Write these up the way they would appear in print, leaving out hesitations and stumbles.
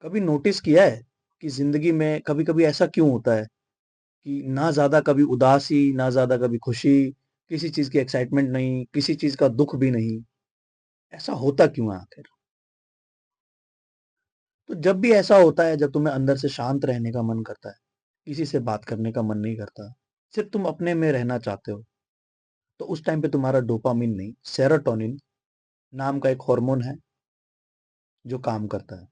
कभी नोटिस किया है कि जिंदगी में कभी कभी ऐसा क्यों होता है कि ना ज्यादा कभी उदासी ना ज्यादा कभी खुशी, किसी चीज की एक्साइटमेंट नहीं, किसी चीज का दुख भी नहीं। ऐसा होता क्यों है आखिर? तो जब भी ऐसा होता है, जब तुम्हें अंदर से शांत रहने का मन करता है, किसी से बात करने का मन नहीं करता, सिर्फ तुम अपने में रहना चाहते हो, तो उस टाइम पे तुम्हारा डोपामिन नहीं, सेरोटोनिन नाम का एक हार्मोन है जो काम करता है।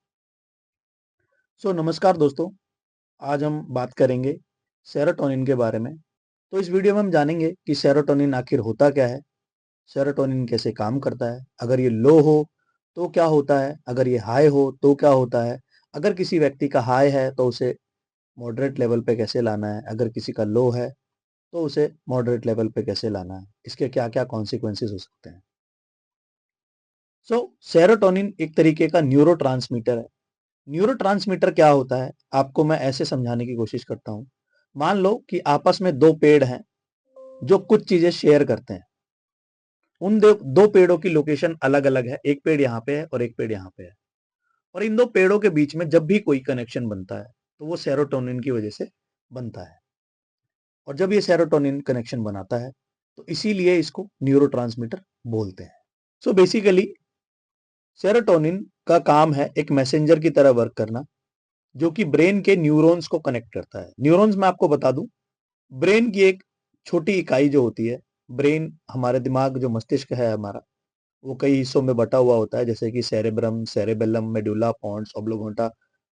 नमस्कार दोस्तों, आज हम बात करेंगे सेरोटोनिन के बारे में। तो इस वीडियो में हम जानेंगे कि सेरोटोनिन आखिर होता क्या है, सेरोटोनिन कैसे काम करता है, अगर ये लो हो तो क्या होता है, अगर ये हाई हो तो क्या होता है, अगर किसी व्यक्ति का हाई है तो उसे मॉडरेट लेवल पे कैसे लाना है, अगर किसी का लो है तो उसे मॉडरेट लेवल पे कैसे लाना है, इसके क्या क्या कॉन्सिक्वेंसेस हो सकते हैं। सेरोटोनिन एक तरीके का न्यूरोट्रांसमीटर है। न्यूरोट्रांसमीटर क्या होता है, आपको मैं ऐसे समझाने की कोशिश करता हूँ। मान लो कि आपस में दो पेड़ हैं जो कुछ चीजें शेयर करते हैं। उन दो पेड़ों की लोकेशन अलग अलग है, एक पेड़ यहाँ पे है और एक पेड़ यहाँ पे है। और इन दो पेड़ों के बीच में जब भी कोई कनेक्शन बनता है तो वो सेरोटोनिन की वजह से बनता है। और जब ये सेरोटोनिन कनेक्शन बनाता है तो इसीलिए इसको न्यूरोट्रांसमीटर बोलते हैं। बेसिकली सेरोटोनिन का काम है एक मैसेंजर की तरह वर्क करना, जो कि ब्रेन के न्यूरॉन्स को कनेक्ट करता है। न्यूरॉन्स मैं आपको बता दूं, ब्रेन की एक छोटी इकाई जो होती है। ब्रेन, हमारे दिमाग जो मस्तिष्क है हमारा, वो कई हिस्सों में बटा हुआ होता है, जैसे कि सेरेब्रम, सेरेबेलम, मेडुला, पॉन्स, ओब्लोंगोटा,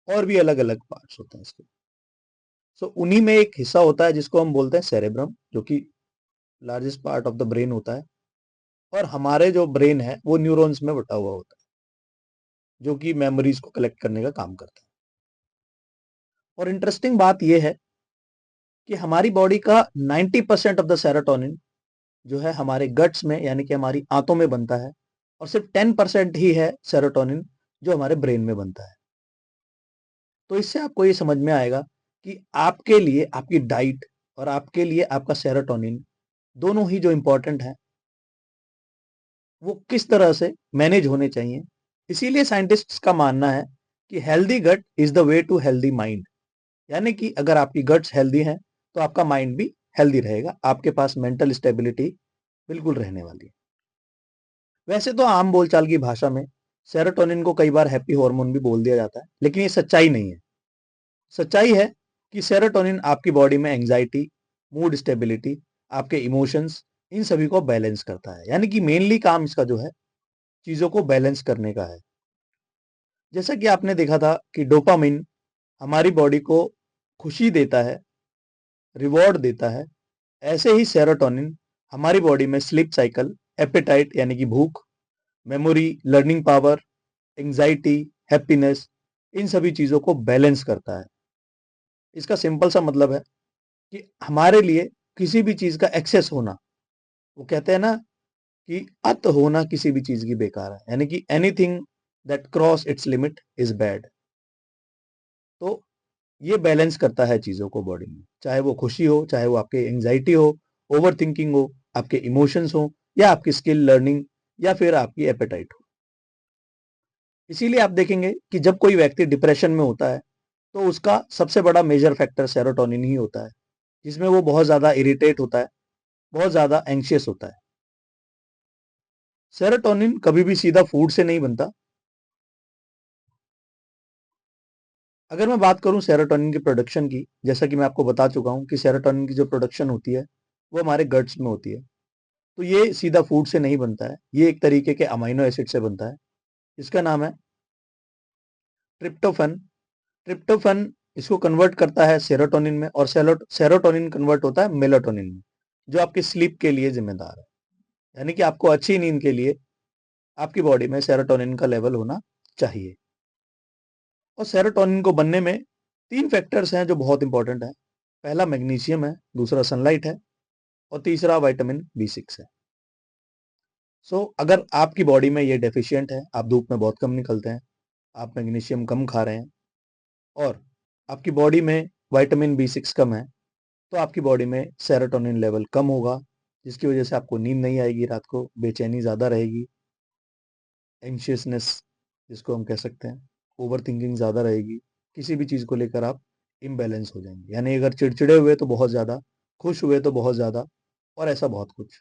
और भी अलग अलग पार्ट्स होते हैं इसके। उन्हीं में एक हिस्सा होता है जिसको हम बोलते हैं सेरेब्रम, जो कि largest part of the brain होता है। और हमारे जो ब्रेन है वो न्यूरॉन्स में बटा हुआ होता है, जो कि मेमोरीज को कलेक्ट करने का काम करता है। और इंटरेस्टिंग बात यह है कि हमारी बॉडी का 90% ऑफ द सेरोटोनिन जो है हमारे गट्स में, यानी कि हमारी आंतों में बनता है। और सिर्फ 10% ही है सेरोटोनिन जो हमारे ब्रेन में बनता है। तो इससे आपको ये समझ में आएगा कि आपके लिए आपकी डाइट और आपके लिए आपका सेरोटोनिन दोनों ही जो इंपॉर्टेंट है, वो किस तरह से मैनेज होने चाहिए। इसीलिए साइंटिस्ट्स का मानना है कि healthy gut is the way to healthy mind. यानी कि अगर आपकी गट्स हेल्दी हैं तो आपका माइंड भी हेल्दी रहेगा, आपके पास मेंटल स्टेबिलिटी बिल्कुल रहने वाली है। वैसे तो आम बोलचाल की भाषा में सेरोटोनिन को कई बार हैप्पी हार्मोन भी बोल दिया जाता है, लेकिन ये सच्चाई नहीं है। सच्चाई है कि सेरोटोनिन आपकी बॉडी में एंजाइटी, मूड स्टेबिलिटी, आपके इमोशंस, इन सभी को बैलेंस करता है। यानी कि मेनली काम इसका जो है, चीजों को बैलेंस करने का है। जैसा कि आपने देखा था कि डोपामिन हमारी बॉडी को खुशी देता है, रिवॉर्ड देता है, ऐसे ही सेरोटोनिन हमारी बॉडी में स्लीप साइकिल, एपेटाइट यानी कि भूख, memory, learning power, anxiety, happiness, इन सभी चीजों को बैलेंस करता है। इसका सिंपल सा मतलब है कि हमारे लिए किसी भी चीज का एक्सेस होना, वो कहते हैं ना कि अत होना किसी भी चीज की बेकार है, यानी कि anything that cross it's limit is bad. तो ये बैलेंस करता है चीजों को बॉडी में, चाहे वो खुशी हो, चाहे वो आपके एंजाइटी हो, ओवर थिंकिंग हो, आपके इमोशंस हो, या आपकी स्किल लर्निंग, या फिर आपकी एपेटाइट हो। इसीलिए आप देखेंगे कि जब कोई व्यक्ति डिप्रेशन में होता है तो उसका सबसे बड़ा मेजर फैक्टर सेरोटोनिन ही होता है, जिसमें वो बहुत ज्यादा इरिटेट होता है, बहुत ज्यादा एंशियस होता है। सेरोटोनिन कभी भी सीधा फूड से नहीं बनता। अगर मैं बात करूं सेरोटोनिन की प्रोडक्शन की, जैसा कि मैं आपको बता चुका हूं कि सेरोटोनिन की जो प्रोडक्शन होती है वो हमारे गट्स में होती है। तो ये सीधा फूड से नहीं बनता है, ये एक तरीके के अमाइनो एसिड से बनता है। इसका नाम है ट्रिप्टोफन। ट्रिप्टोफन इसको कन्वर्ट करता है सेरोटोनिन में, और सेरोटोनिन कन्वर्ट होता है मेलाटोनिन में, जो आपकी स्लीप के लिए जिम्मेदार है। यानी कि आपको अच्छी नींद के लिए आपकी बॉडी में सेरोटोनिन का लेवल होना चाहिए। और सेरोटोनिन को बनने में तीन फैक्टर्स हैं जो बहुत इंपॉर्टेंट है। पहला मैग्नीशियम है, दूसरा सनलाइट है, और तीसरा विटामिन बी 6 है। अगर आपकी बॉडी में ये डेफिशिएंट है, आप धूप में बहुत कम निकलते हैं, आप मैग्नीशियम कम खा रहे हैं, और आपकी बॉडी में विटामिन बी 6 कम है, तो आपकी बॉडी में सेरोटोनिन लेवल कम होगा, जिसकी वजह से आपको नींद नहीं आएगी, रात को बेचैनी ज़्यादा रहेगी, एंशियसनेस जिसको हम कह सकते हैं। ओवर थिंकिंग ज़्यादा रहेगी, किसी भी चीज़ को लेकर आप इम्बैलेंस हो जाएंगे। यानी अगर चिड़चिड़े हुए तो बहुत ज़्यादा, खुश हुए तो बहुत ज़्यादा, और ऐसा बहुत कुछ।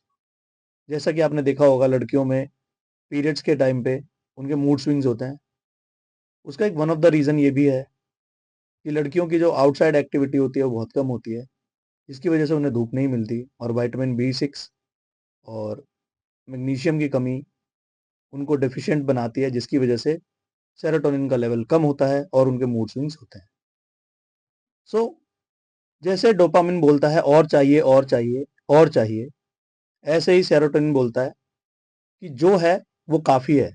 जैसा कि आपने देखा होगा लड़कियों में पीरियड्स के टाइम पे उनके मूड स्विंग्स होते हैं। उसका एक वन ऑफ द रीज़न ये भी है कि लड़कियों की जो आउटसाइड एक्टिविटी होती है वो बहुत कम होती है, जिसकी वजह से उन्हें धूप नहीं मिलती, और विटामिन B6 और मैग्नीशियम की कमी उनको डेफिशिएंट बनाती है, जिसकी वजह से सेरोटोनिन का लेवल कम होता है और उनके मूड स्विंग्स होते हैं। सो जैसे डोपामिन बोलता है और चाहिए और चाहिए और चाहिए, ऐसे ही सेरोटोनिन बोलता है कि जो है वो काफ़ी है।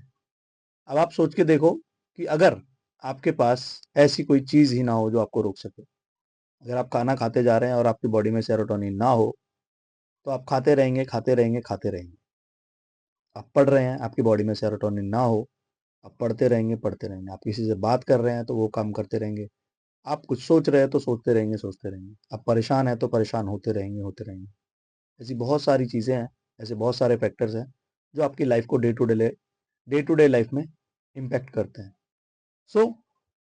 अब आप सोच के देखो कि अगर आपके पास ऐसी कोई चीज़ ही ना हो जो आपको रोक सके, अगर आप खाना खाते जा रहे हैं और आपकी बॉडी में सेरोटोनिन ना हो, तो आप खाते रहेंगे, खाते रहेंगे, खाते रहेंगे। आप पढ़ रहे हैं, आपकी बॉडी में सेरोटोनिन ना हो, आप पढ़ते रहेंगे, पढ़ते रहेंगे। आप किसी से बात कर रहे हैं तो वो काम करते रहेंगे। आप कुछ सोच रहे हैं तो सोचते रहेंगे, सोचते रहेंगे। आप परेशान हैं तो परेशान होते रहेंगे, होते रहेंगे। ऐसी बहुत सारी चीज़ें हैं, ऐसे बहुत सारे फैक्टर्स हैं जो आपकी लाइफ को डे टू डे लाइफ में इम्पैक्ट करते हैं। सो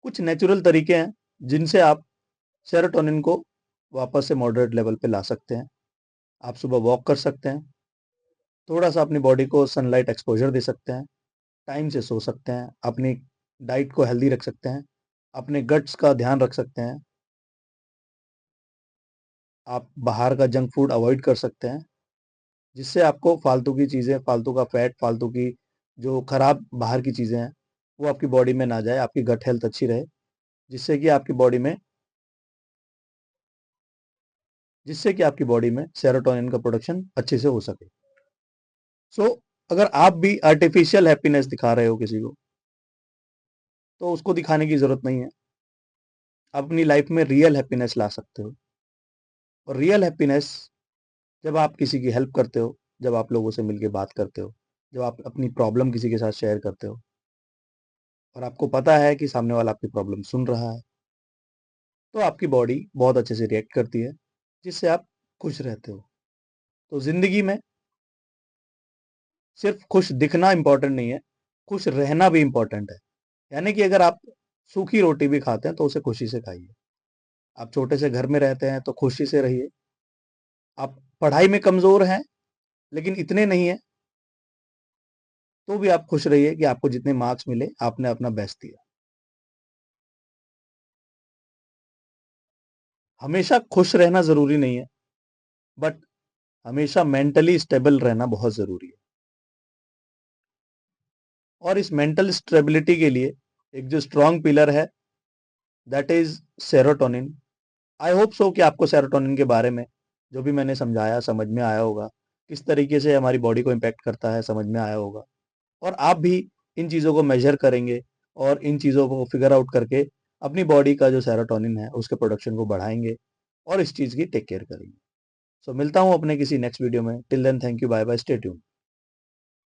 कुछ नेचुरल तरीके हैं जिनसे आप सेरोटोनिन को वापस से मॉडरेट लेवल पे ला सकते हैं। आप सुबह वॉक कर सकते हैं, थोड़ा सा अपनी बॉडी को सनलाइट एक्सपोजर दे सकते हैं, टाइम से सो सकते हैं, अपनी डाइट को हेल्दी रख सकते हैं, अपने गट्स का ध्यान रख सकते हैं, आप बाहर का जंक फूड अवॉइड कर सकते हैं, जिससे आपको फालतू की चीज़ें, फालतू का फैट, फालतू की जो खराब बाहर की चीज़ें हैं वो आपकी बॉडी में ना जाए, आपकी गट हेल्थ अच्छी रहे, जिससे कि आपकी बॉडी में सेरोटोनिन का प्रोडक्शन अच्छे से हो सके। सो अगर आप भी आर्टिफिशियल हैप्पीनेस दिखा रहे हो किसी को, तो उसको दिखाने की ज़रूरत नहीं है। आप अपनी लाइफ में रियल हैप्पीनेस ला सकते हो, और रियल हैप्पीनेस जब आप किसी की हेल्प करते हो, जब आप लोगों से मिलके बात करते हो, जब आप अपनी प्रॉब्लम किसी के साथ शेयर करते हो और आपको पता है कि सामने वाला आपकी प्रॉब्लम सुन रहा है, तो आपकी बॉडी बहुत अच्छे से रिएक्ट करती है, जिससे आप खुश रहते हो। तो ज़िंदगी में सिर्फ खुश दिखना इम्पोर्टेंट नहीं है, खुश रहना भी इम्पोर्टेंट है। यानी कि अगर आप सूखी रोटी भी खाते हैं तो उसे खुशी से खाइए। आप छोटे से घर में रहते हैं तो खुशी से रहिए। आप पढ़ाई में कमज़ोर हैं, लेकिन इतने नहीं हैं, तो भी आप खुश रहिए कि आपको जितने मार्क्स मिले, आपने अपना बेस्ट दिया। हमेशा खुश रहना ज़रूरी नहीं है, बट हमेशा मेंटली स्टेबल रहना बहुत ज़रूरी है। और इस मेंटल स्टेबिलिटी के लिए एक जो स्ट्रॉन्ग पिलर है, that is serotonin. I hope so कि आपको सेरोटोनिन के बारे में जो भी मैंने समझाया समझ में आया होगा, किस तरीके से हमारी बॉडी को इम्पैक्ट करता है समझ में आया होगा, और आप भी इन चीज़ों को मेजर करेंगे और इन चीज़ों को फिगर आउट करके अपनी बॉडी का जो सेरोटोनिन है उसके प्रोडक्शन को बढ़ाएंगे और इस चीज़ की टेक केयर करेंगे। सो मिलता हूँ अपने किसी नेक्स्ट वीडियो में। Till then, thank you, bye bye, stay tuned.